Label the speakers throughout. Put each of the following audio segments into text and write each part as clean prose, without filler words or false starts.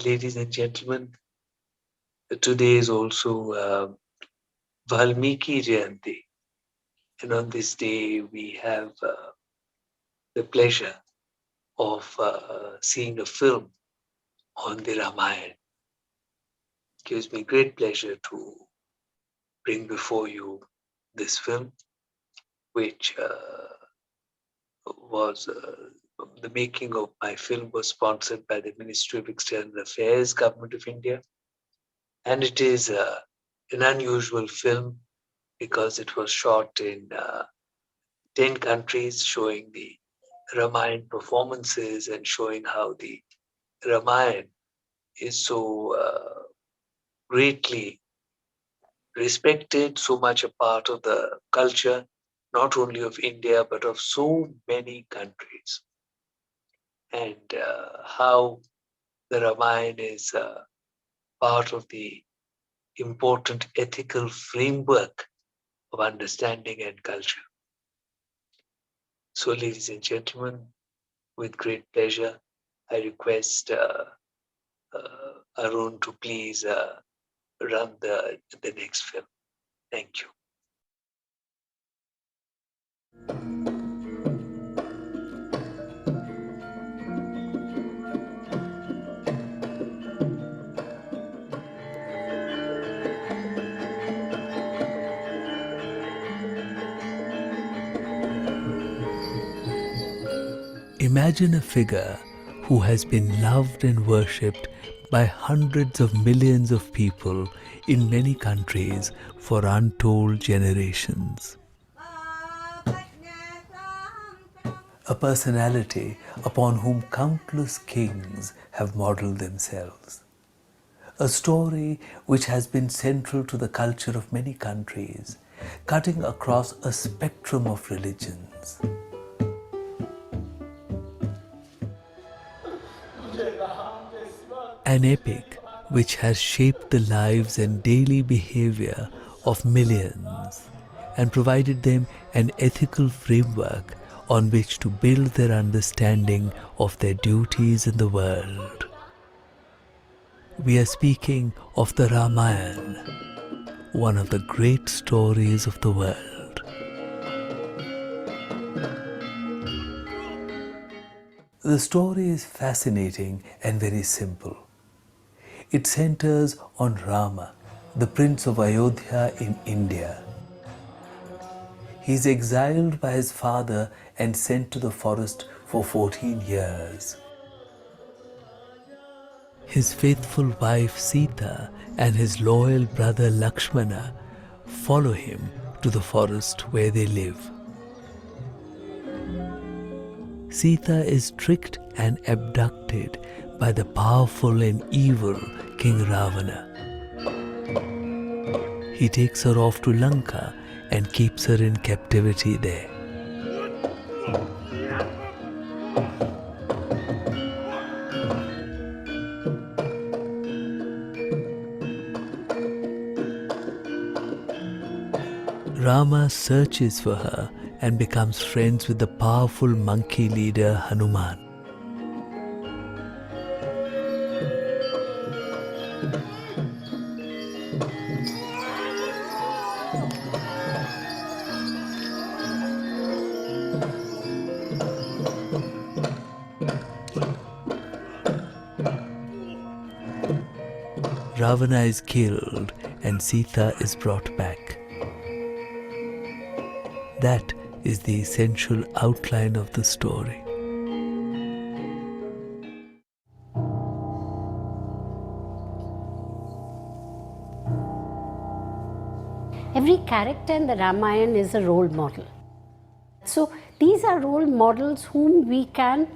Speaker 1: Ladies and gentlemen, today is also Balmiki Jayanti, and on this day we have the pleasure of seeing a film on the Ramayana. It gives me great pleasure to bring before you this film, which was the making of my film was sponsored by the Ministry of External Affairs, Government of India, and it is an unusual film because it was shot in 10 countries, showing the Ramayana performances and showing how the Ramayana is so greatly respected, so much a part of the culture, not only of India, but of so many countries. And how the Ramayana is part of the important ethical framework of understanding and culture. So, ladies and gentlemen, with great pleasure, I request Arun to please run the next film. Thank you.
Speaker 2: Imagine a figure who has been loved and worshipped by hundreds of millions of people in many countries for untold generations. A personality upon whom countless kings have modeled themselves. A story which has been central to the culture of many countries, cutting across a spectrum of religions. An epic which has shaped the lives and daily behavior of millions and provided them an ethical framework on which to build their understanding of their duties in the world. We are speaking of the Ramayana, one of the great stories of the world. The story is fascinating and very simple. It centers on Rama, the Prince of Ayodhya in India. He is exiled by his father and sent to the forest for 14 years. His faithful wife Sita and his loyal brother Lakshmana follow him to the forest where they live. Sita is tricked and abducted by the powerful and evil King Ravana. He takes her off to Lanka and keeps her in captivity there. Rama searches for her and becomes friends with the powerful monkey leader Hanuman. Ravana is killed and Sita is brought back. That is the essential outline of the story.
Speaker 3: Every character in the Ramayana is a role model. So these are role models whom we can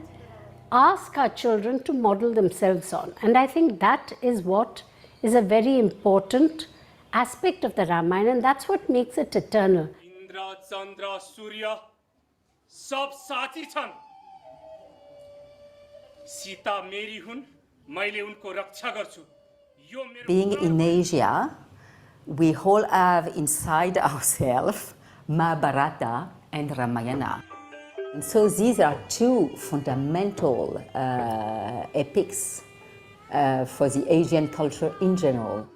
Speaker 3: ask our children to model themselves on. And I think that is what is a very important aspect of the Ramayana, and that's what makes it eternal.
Speaker 4: Indra, Chandra, Surya, sab saathi chan. Sita meri hun, maile unko raksha garchu.
Speaker 5: Being in Asia, we all have inside ourselves Mahabharata and Ramayana. And so these are two fundamental epics for the Asian culture in general.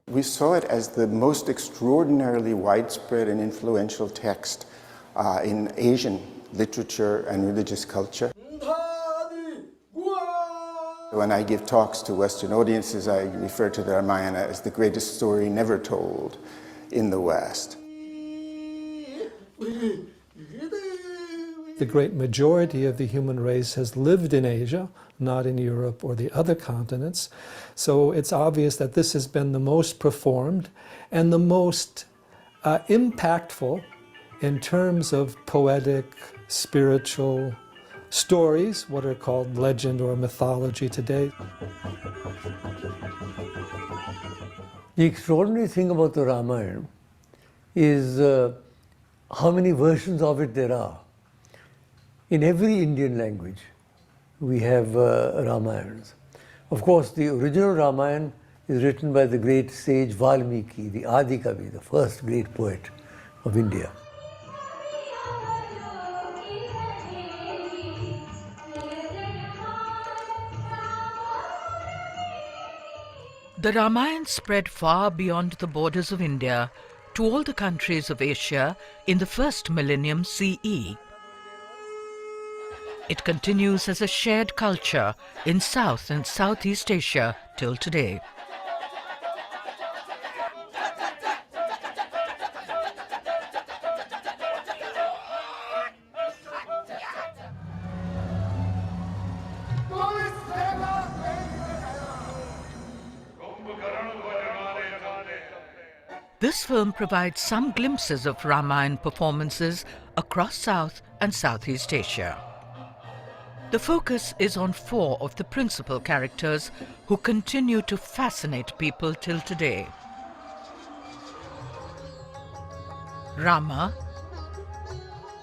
Speaker 6: We saw it as the most extraordinarily widespread and influential text in Asian literature and religious culture. When I give talks to Western audiences, I refer to the Ramayana as the greatest story never told in the West.
Speaker 7: The great majority of the human race has lived in Asia, not in Europe or the other continents. So it's obvious that this has been the most performed and the most impactful in terms of poetic, spiritual stories, what are called legend or mythology today.
Speaker 2: The extraordinary thing about the Ramayana is how many versions of it there are. In every Indian language, we have Ramayanas. Of course, the original Ramayana is written by the great sage Balmiki, the Adi Kavi, the first great poet of India.
Speaker 8: The Ramayana spread far beyond the borders of India to all the countries of Asia in the first millennium CE. It continues as a shared culture in South and Southeast Asia till today. This film provides some glimpses of Ramayana performances across South and Southeast Asia. The focus is on 4 of the principal characters who continue to fascinate people till today. Rama,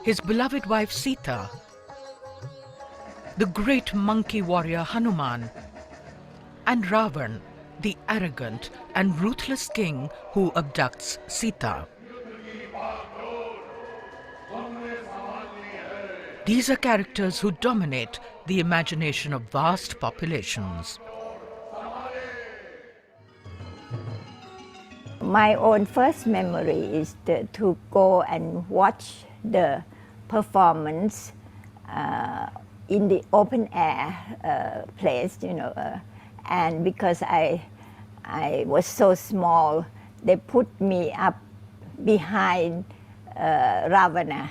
Speaker 8: his beloved wife Sita, the great monkey warrior Hanuman, and Ravana, the arrogant and ruthless king who abducts Sita. These are characters who dominate the imagination of vast populations.
Speaker 9: My own first memory is to go and watch the performance in the open air place, and because I was so small, they put me up behind Ravana.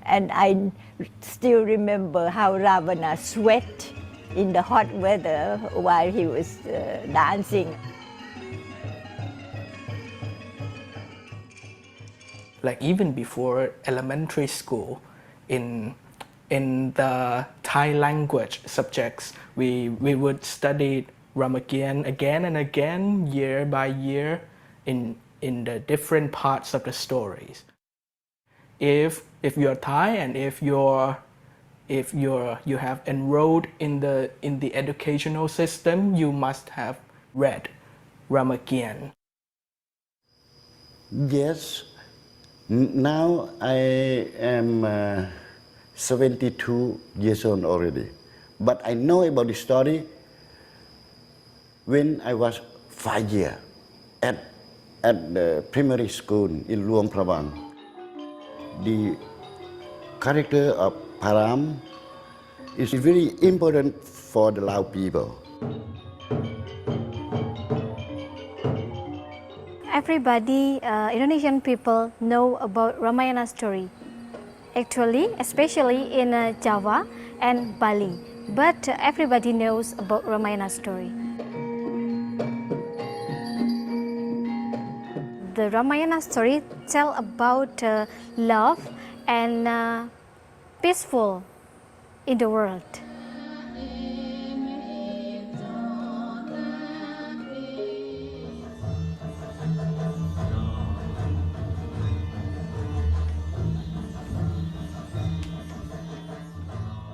Speaker 9: and I still remember how Ravana sweat in the hot weather while he was dancing.
Speaker 10: Like even before elementary school, in the Thai language subjects, we would study Ramayana again and again, year by year, in the different parts of the stories. If you're Thai and if you have enrolled in the educational system, you must have read Ramayana.
Speaker 11: Yes. Now I am 72 years old already, but I know about the story when I was 5 years at the primary school in Luang Prabang. The character of Param is very important for the Lao people.
Speaker 12: Everybody, Indonesian people, know about Ramayana story. Actually, especially in Java and Bali. But everybody knows about Ramayana story. The Ramayana story tell about love and peaceful in the world.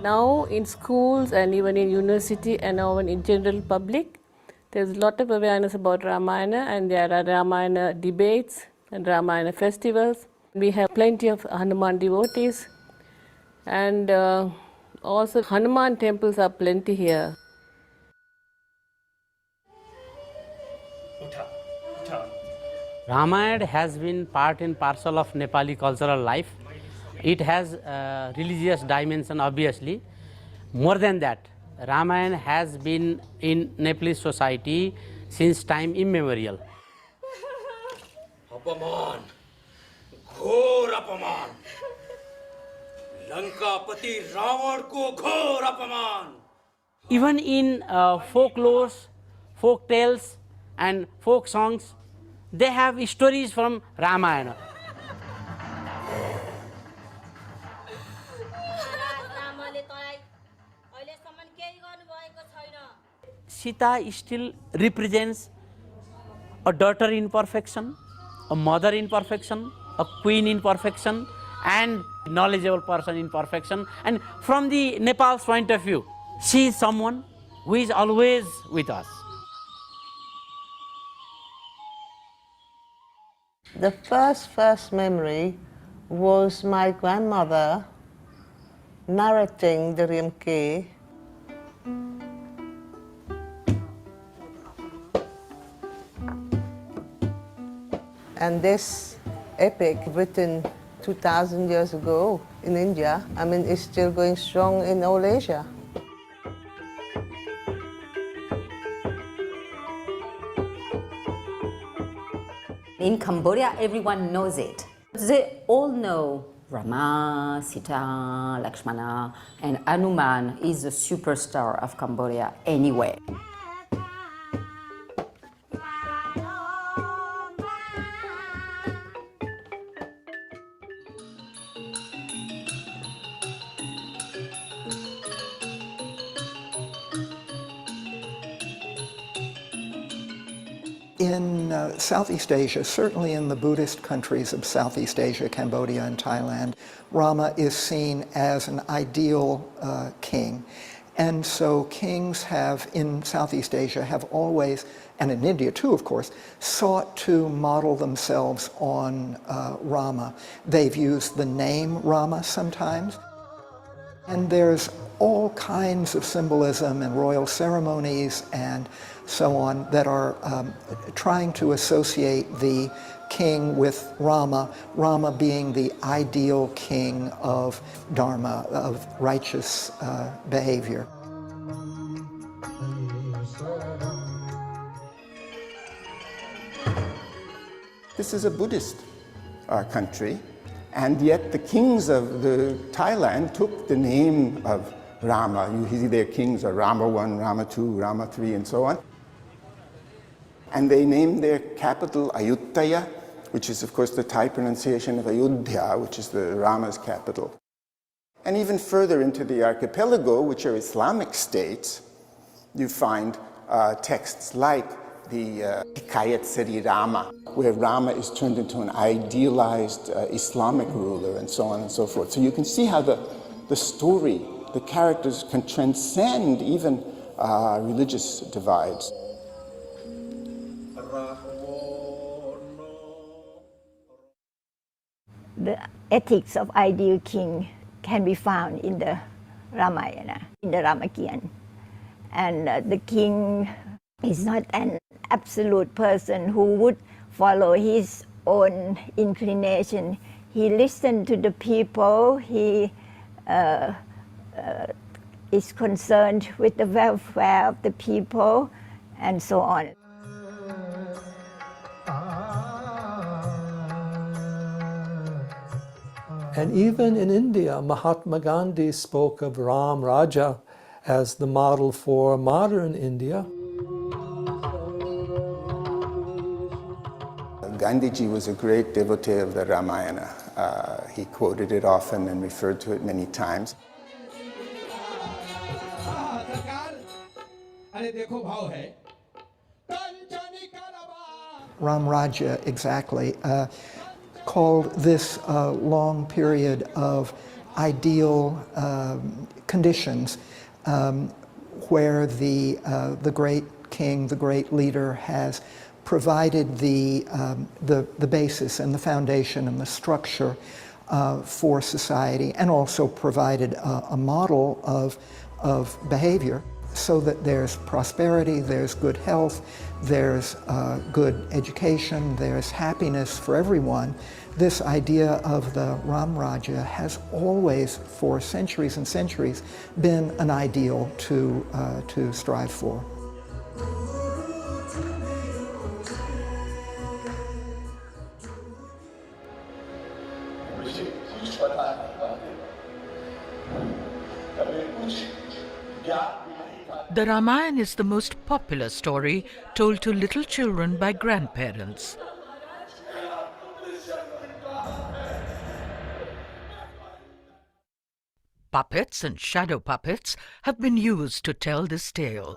Speaker 13: Now in schools and even in university and even in general public, there's a lot of awareness about Ramayana, and there are Ramayana debates and Ramayana festivals. We have plenty of Hanuman devotees, And also Hanuman temples are plenty here.
Speaker 14: Ramayana has been part and parcel of Nepali cultural life. It has religious dimension, obviously. More than that, Ramayana has been in Nepalese society since time immemorial.
Speaker 4: अपमान, घोर अपमान, लंकापति रावण को घोर अपमान.
Speaker 14: Even in folklores, folk tales and folk songs, they have stories from Ramayana. Sita still represents a daughter in perfection, a mother in perfection, a queen in perfection, and knowledgeable person in perfection. And from the Nepal's point of view, she is someone who is always with us.
Speaker 15: The first memory was my grandmother narrating the Limca. And this epic, written 2,000 years ago in India, I mean, is still going strong in old Asia.
Speaker 5: In Cambodia, everyone knows it. They all know Rama, Sita, Lakshmana, and Hanuman is the superstar of Cambodia anyway.
Speaker 6: In Southeast Asia, certainly in the Buddhist countries of Southeast Asia, Cambodia and Thailand, Rama is seen as an ideal king. And so kings have, in Southeast Asia, have always, and in India too, of course, sought to model themselves on Rama. They've used the name Rama sometimes. And there's all kinds of symbolism and royal ceremonies and so on that are trying to associate the king with Rama, Rama being the ideal king of Dharma, of righteous behavior. This is a Buddhist country, and yet the kings of Thailand took the name of Rama. You see their kings are Rama I, Rama II, Rama III, and so on. And they named their capital Ayutthaya, which is of course the Thai pronunciation of Ayodhya, which is the Rama's capital. And even further into the archipelago, which are Islamic states, you find texts like the Hikayat Sri Rama, where Rama is turned into an idealized Islamic ruler and so on and so forth. So you can see how the story, the characters can transcend even religious divides.
Speaker 9: The ethics of ideal king can be found in the Ramayana, in the Ramakien. And the king is not an absolute person who would follow his own inclination. He listened to the people, he is concerned with the welfare of the people, and so on.
Speaker 7: And even in India, Mahatma Gandhi spoke of Ram Raja as the model for modern India.
Speaker 6: Gandhiji was a great devotee of the Ramayana. He quoted it often and referred to it many times. Ram Raja, exactly, called this long period of ideal conditions where the great king, the great leader has provided the basis and the foundation and the structure for society, and also provided a model of behavior so that there's prosperity, there's good health, there's good education, there's happiness for everyone. This idea of the Ram Raja has always, for centuries and centuries, been an ideal to strive for.
Speaker 8: The Ramayana is the most popular story told to little children by grandparents. Puppets and shadow puppets have been used to tell this tale.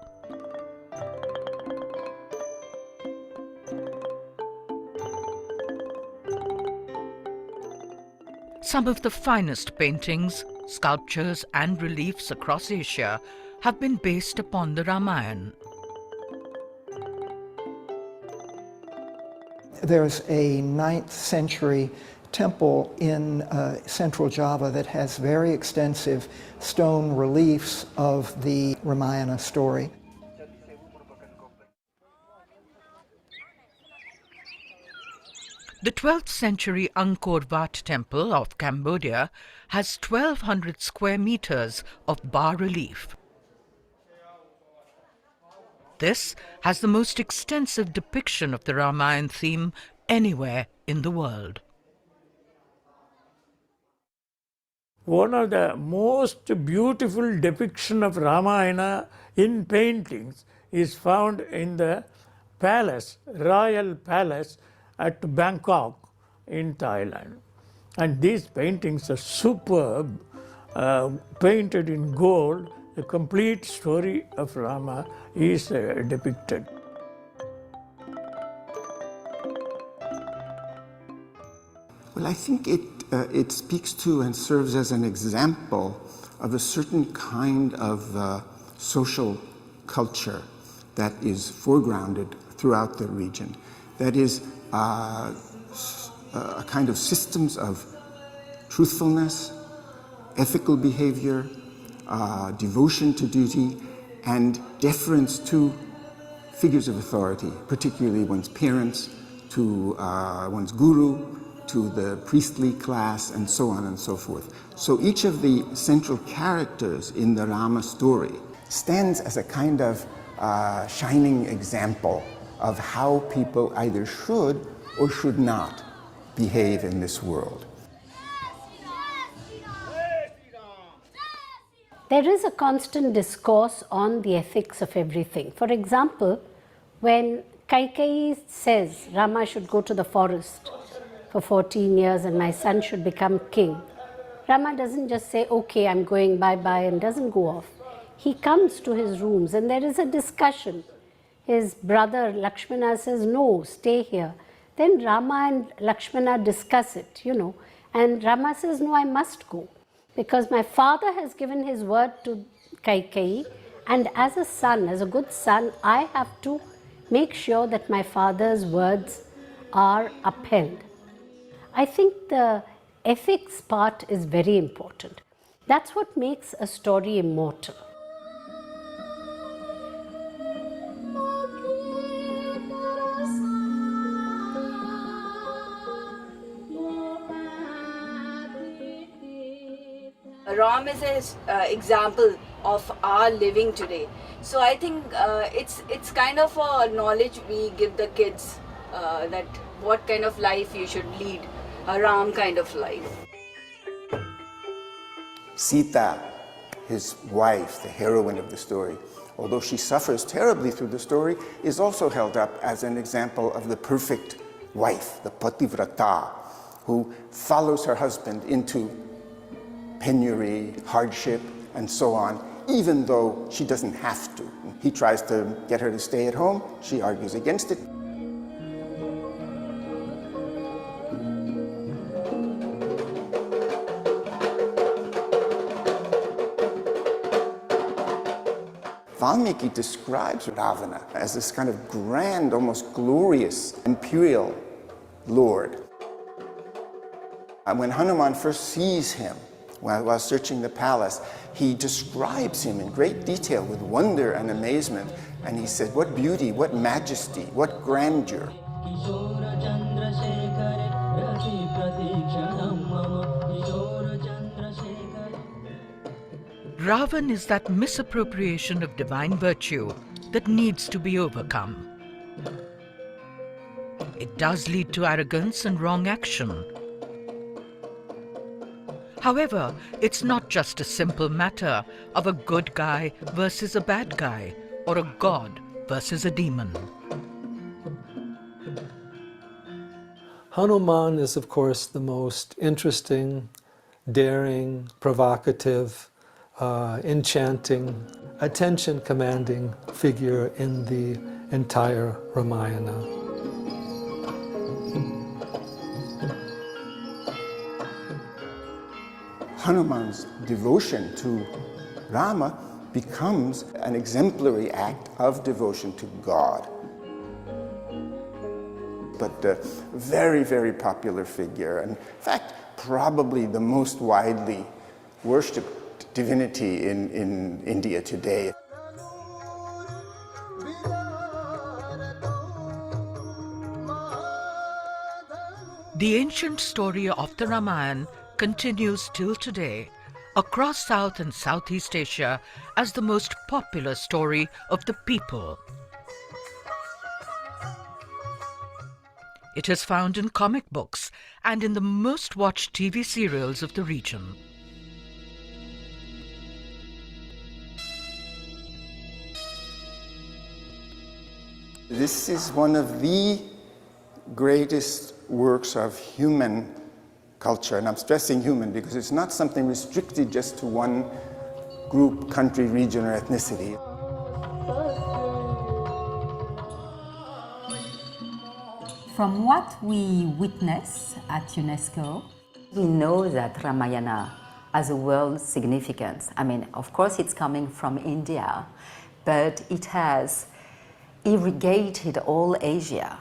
Speaker 8: Some of the finest paintings, sculptures and reliefs across Asia have been based upon the Ramayana.
Speaker 6: There's a 9th century temple in central Java that has very extensive stone reliefs of the Ramayana story.
Speaker 8: The 12th century Angkor Wat temple of Cambodia has 1,200 square meters of bas-relief. This has the most extensive depiction of the Ramayana theme anywhere in the world.
Speaker 16: One of the most beautiful depictions of Ramayana in paintings is found in the palace, royal palace at Bangkok in Thailand. And these paintings are superb, painted in gold. The complete story of Rama is depicted.
Speaker 6: Well, I think it speaks to and serves as an example of a certain kind of social culture that is foregrounded throughout the region. That is a kind of systems of truthfulness, ethical behavior, devotion to duty, and deference to figures of authority, particularly one's parents, to one's guru, to the priestly class, and so on and so forth. So each of the central characters in the Rama story stands as a kind of shining example of how people either should or should not behave in this world.
Speaker 3: There is a constant discourse on the ethics of everything. For example, when Kaikeyi says Rama should go to the forest for 14 years and my son should become king, Rama doesn't just say, okay, I'm going, bye-bye, and doesn't go off. He comes to his rooms and there is a discussion. His brother Lakshmana says, no, stay here. Then Rama and Lakshmana discuss it, and Rama says, no, I must go, because my father has given his word to Kaikeyi, and as a son, as a good son, I have to make sure that my father's words are upheld. I think the ethics part is very important. That's what makes a story immortal.
Speaker 17: Ram is an example of our living today. So I think it's kind of a knowledge we give the kids that what kind of life you should lead, a Ram kind of life.
Speaker 6: Sita, his wife, the heroine of the story, although she suffers terribly through the story, is also held up as an example of the perfect wife, the pativrata, who follows her husband into penury, hardship, and so on, even though she doesn't have to. He tries to get her to stay at home. She argues against it. Balmiki describes Ravana as this kind of grand, almost glorious imperial lord. And when Hanuman first sees him while searching the palace, he describes him in great detail with wonder and amazement. And he said, what beauty, what majesty, what grandeur.
Speaker 8: Ravan is that misappropriation of divine virtue that needs to be overcome. It does lead to arrogance and wrong action. However, it's not just a simple matter of a good guy versus a bad guy, or a god versus a demon.
Speaker 7: Hanuman is, of course, the most interesting, daring, provocative, enchanting, attention-commanding figure in the entire Ramayana.
Speaker 6: Hanuman's devotion to Rama becomes an exemplary act of devotion to God. But a very, very popular figure, and in fact, probably the most widely worshipped divinity in India today.
Speaker 8: The ancient story of the Ramayana continues till today across South and Southeast Asia as the most popular story of the people. It is found in comic books and in the most watched TV serials of the region.
Speaker 6: This is one of the greatest works of human culture, and I'm stressing human because it's not something restricted just to one group, country, region, or ethnicity.
Speaker 5: From what we witness at UNESCO, we know that Ramayana has a world significance. I mean, of course it's coming from India, but it has irrigated all Asia.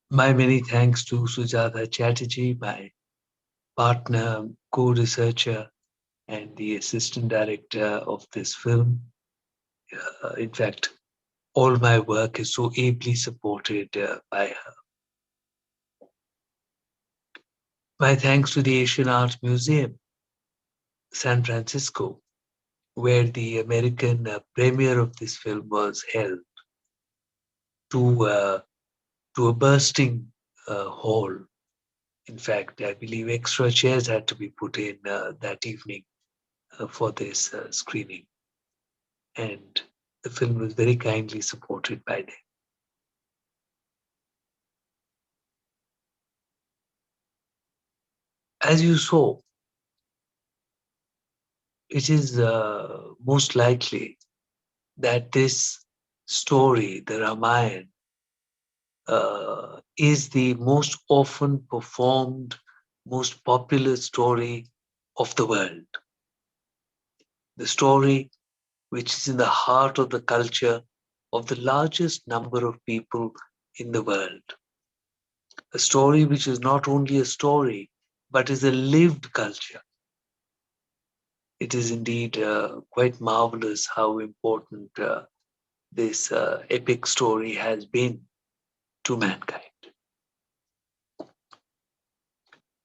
Speaker 1: My many thanks to Sujata Chatterjee, my partner, co-researcher, and the assistant director of this film. In fact, all my work is so ably supported by her. My thanks to the Asian Art Museum, San Francisco, where the American premiere of this film was held, to a bursting hall. In fact, I believe extra chairs had to be put in that evening for this screening. And the film was very kindly supported by them. As you saw, it is most likely that this story, the Ramayana, is the most often performed, most popular story of the world. The story which is in the heart of the culture of the largest number of people in the world. A story which is not only a story, but is a lived culture. It is indeed quite marvelous how important this epic story has been to mankind.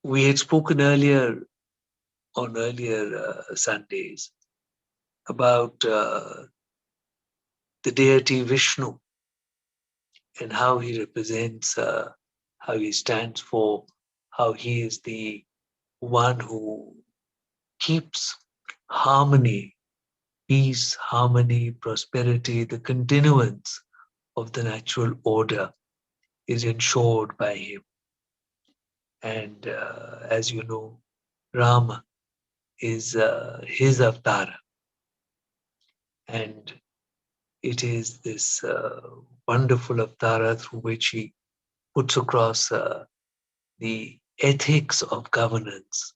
Speaker 1: We had spoken earlier on earlier Sundays about the deity Vishnu and how he represents, how he stands for, how he is the one who keeps harmony, peace, harmony, prosperity, the continuance of the natural order is ensured by him. And as you know, Rama is his avatar. And it is this wonderful avatar through which he puts across the ethics of governance.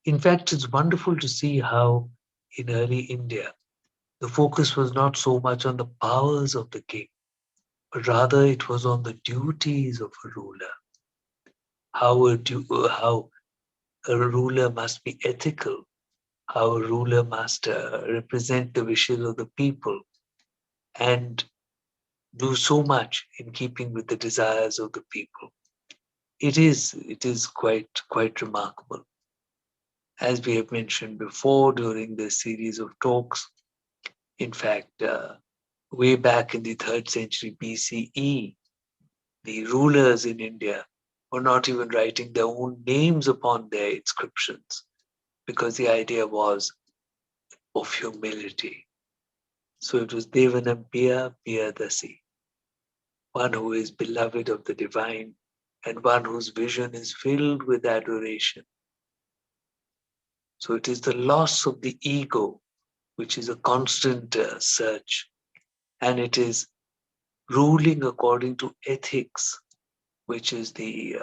Speaker 1: In fact, it's wonderful to see how in early India, the focus was not so much on the powers of the king, but rather it was on the duties of a ruler. How a ruler must be ethical, how a ruler must represent the wishes of the people and do so much in keeping with the desires of the people. It is quite remarkable. As we have mentioned before during this series of talks, in fact, way back in the 3rd century BCE, the rulers in India were not even writing their own names upon their inscriptions because the idea was of humility. So it was Devanampiya Piyadasi, one who is beloved of the divine and one whose vision is filled with adoration. So it is the loss of the ego, which is a constant search, and it is ruling according to ethics, which is the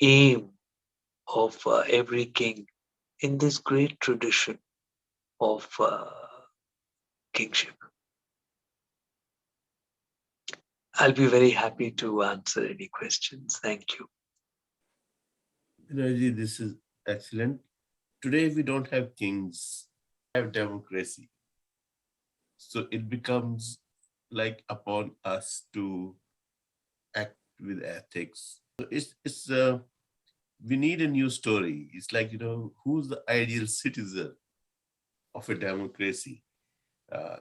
Speaker 1: aim of every king in this great tradition of kingship. I'll be very happy to answer any questions. Thank you.
Speaker 18: Benoy, this is excellent. Today we don't have kings, we have democracy. So it becomes like upon us to act with ethics. So it's we need a new story. It's like, who's the ideal citizen of a democracy?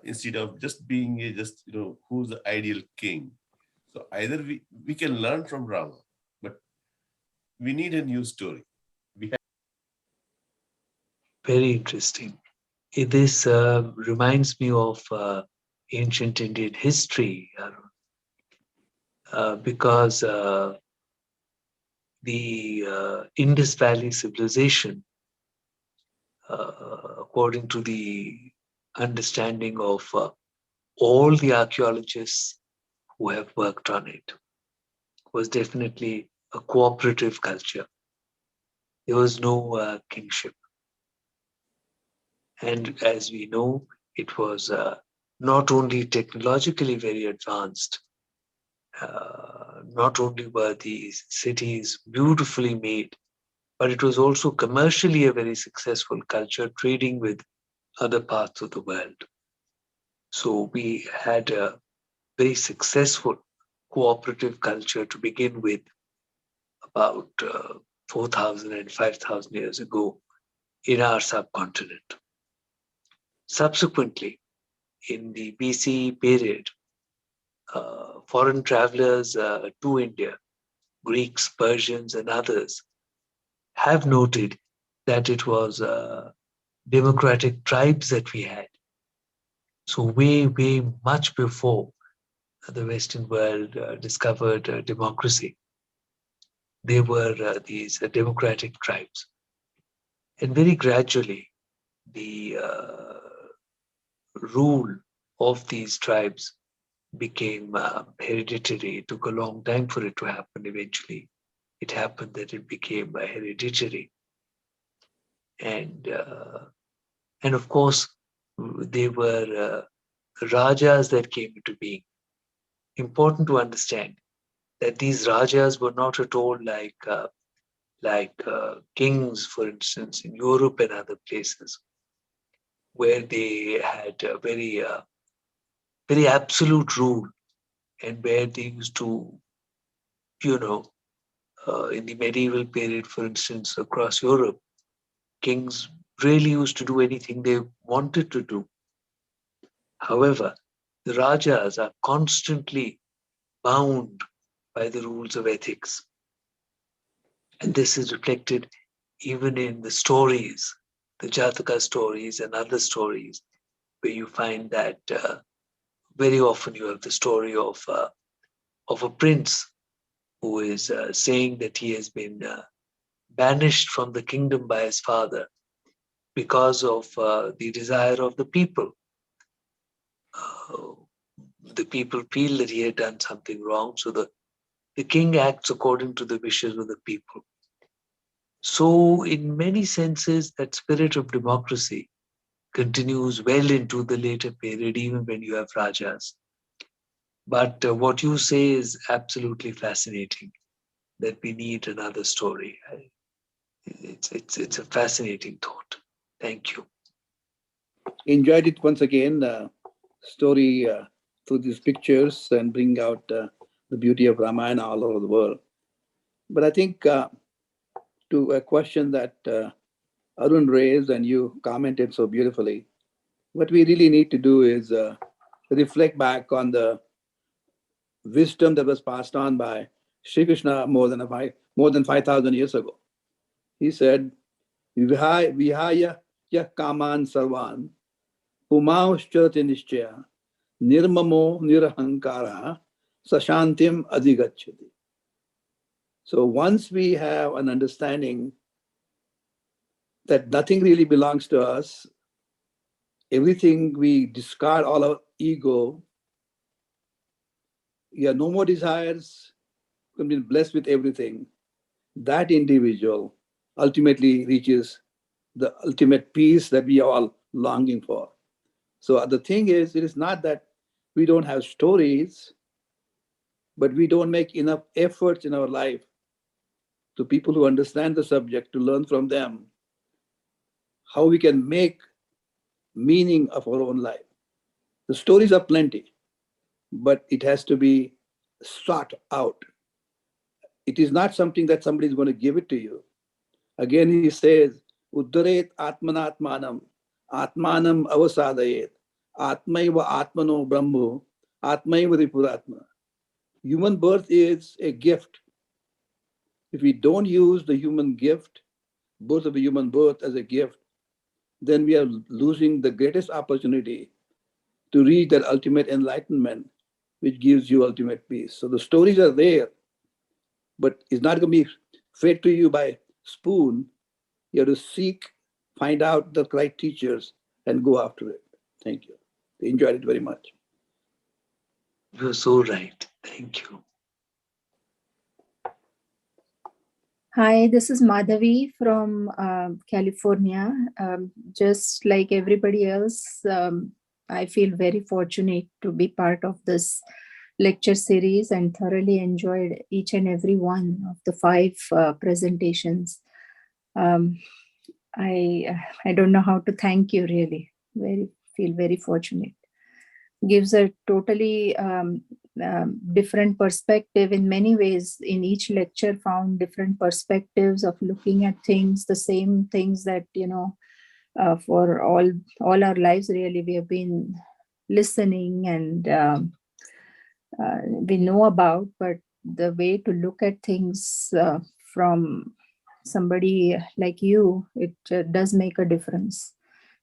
Speaker 18: Instead of just being who's the ideal king? So either we can learn from Rama, but we need a new story.
Speaker 1: Very interesting. This reminds me of ancient Indian history, because the Indus Valley civilization, according to the understanding of all the archaeologists who have worked on it, was definitely a cooperative culture. There was no kingship. And as we know, it was not only technologically very advanced, not only were these cities beautifully made, but it was also commercially a very successful culture, trading with other parts of the world. So we had a very successful cooperative culture to begin with about 4,000 and 5,000 years ago in our subcontinent. Subsequently, in the BCE period, foreign travelers to India, Greeks, Persians, and others, have noted that it was democratic tribes that we had. So way much before the Western world discovered democracy, there were these democratic tribes. And very gradually, the rule of these tribes became hereditary. It took a long time for it to happen. Eventually, it happened that it became hereditary. And of course, they were rajas that came into being. Important to understand that these rajas were not at all like kings, for instance, in Europe and other places, where they had a very absolute rule, and where they used to, in the medieval period, for instance, across Europe, kings really used to do anything they wanted to do. However, the Rajas are constantly bound by the rules of ethics. And this is reflected even in the stories, the Jataka stories and other stories, where you find that very often you have the story of a prince who is saying that he has been banished from the kingdom by his father because of the desire of the people. The people feel that he had done something wrong, so the king acts according to the wishes of the people. So, in many senses, that spirit of democracy continues well into the later period, even when you have Rajas. But what you say is absolutely fascinating, that we need another story. It's a fascinating thought. Thank you.
Speaker 19: Enjoyed it once again, story through these pictures and bring out the beauty of Ramayana all over the world. But I think to a question that Arun raised and you commented so beautifully, what we really need to do is reflect back on the wisdom that was passed on by Sri Krishna more than 5,000 years ago. He said, "Vihaya yah kaman sarvan, pumauscharati nishchaya, nirmamo nirahankara, sashantim adhigacchati." So once we have an understanding that nothing really belongs to us, everything we discard, all our ego, we have no more desires, we can be blessed with everything, that individual ultimately reaches the ultimate peace that we are all longing for. So the thing is, it is not that we don't have stories, but we don't make enough efforts in our life to people who understand the subject to learn from them how we can make meaning of our own life. The stories are plenty, but it has to be sought out. It is not something that somebody is going to give it to you. Again, he says, Uddaret Atmanatmanam, Atmanam Avasadayet, Atmaiva Atmano Brahmo, Atmaiva Ripuratma. Human birth is a gift. If we don't use the human gift, birth of a human birth as a gift, then we are losing the greatest opportunity to reach that ultimate enlightenment, which gives you ultimate peace. So the stories are there, but it's not going to be fed to you by spoon. You have to seek, find out the right teachers, and go after it. Thank you. I enjoyed it very much.
Speaker 1: You're so right. Thank you.
Speaker 20: Hi, this is Madhavi from California. Just like everybody else, I feel very fortunate to be part of this lecture series and thoroughly enjoyed each and every one of the 5 presentations. I don't know how to thank you really. Feel very fortunate. Gives a totally different perspective in many ways. In each lecture found different perspectives of looking at things, the same things that, for all our lives really we have been listening and we know about, but the way to look at things from somebody like you, it does make a difference.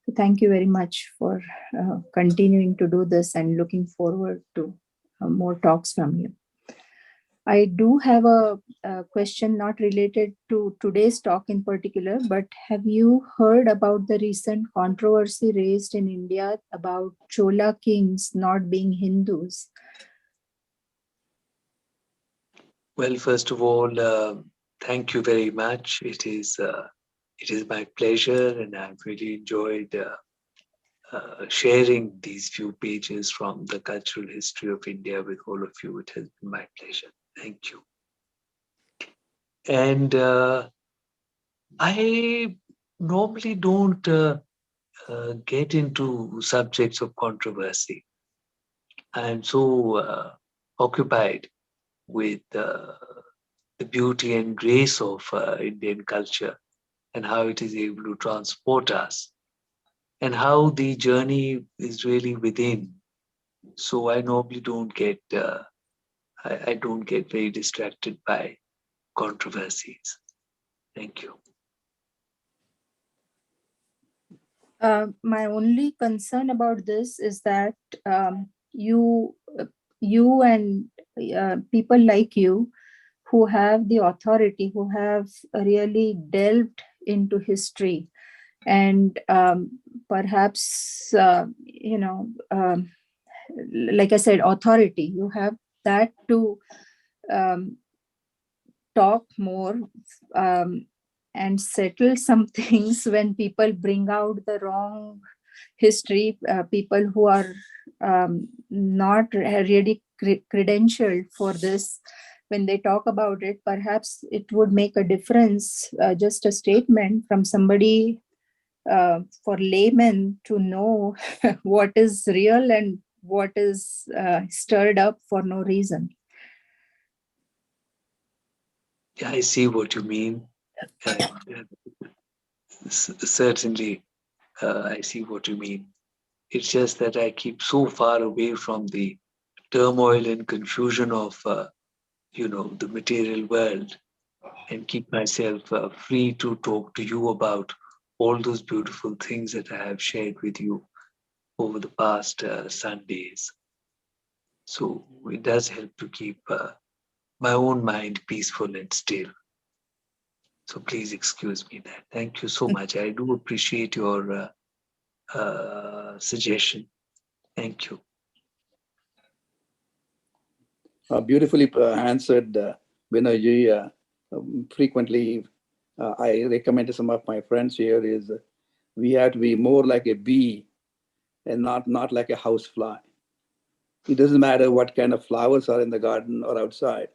Speaker 20: So thank you very much for continuing to do this and looking forward to more talks from you. I do have a question not related to today's talk in particular, but have you heard about the recent controversy raised in India about Chola kings not being Hindus?
Speaker 1: Well, first of all, thank you very much. It is my pleasure, and I've really enjoyed sharing these few pages from the cultural history of India with all of you. It has been my pleasure. Thank you. And I normally don't get into subjects of controversy. I'm so occupied with the beauty and grace of Indian culture and how it is able to transport us, and how the journey is really within. So I normally don't get, I don't get very distracted by controversies. Thank you.
Speaker 20: My only concern about this is that you and people like you who have the authority, who have really delved into history, and perhaps, like I said, authority, you have that to talk more and settle some things when people bring out the wrong history, people who are not really credentialed for this. When they talk about it, perhaps it would make a difference, just a statement from somebody for laymen to know what is real and what is stirred up for no reason.
Speaker 1: Yeah, I see what you mean. And, certainly, I see what you mean. It's just that I keep so far away from the turmoil and confusion of, the material world, and keep myself free to talk to you about all those beautiful things that I have shared with you over the past Sundays. So it does help to keep my own mind peaceful and still. So please excuse me that. Thank you so much. I do appreciate your suggestion. Thank you.
Speaker 19: Beautifully answered, Benoy. Frequently, I recommend to some of my friends here is we have to be more like a bee and not like a housefly. It doesn't matter what kind of flowers are in the garden or outside.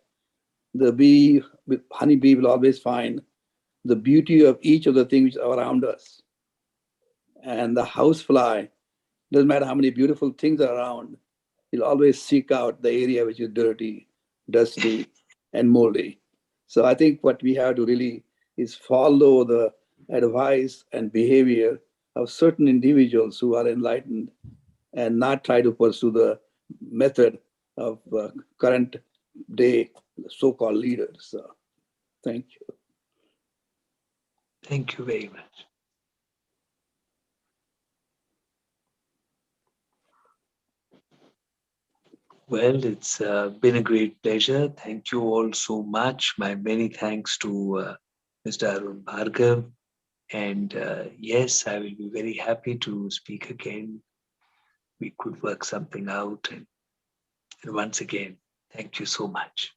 Speaker 19: The bee, honeybee, will always find the beauty of each of the things around us. And the housefly, doesn't matter how many beautiful things are around, he'll always seek out the area which is dirty, dusty, and moldy. So I think what we have to really is follow the advice and behavior of certain individuals who are enlightened and not try to pursue the method of current day so-called leaders. So, thank you.
Speaker 1: Thank you very much. Well, it's been a great pleasure. Thank you all so much. My many thanks to Mr. Arun Bhargav. And yes, I will be very happy to speak again. We could work something out. And once again, thank you so much.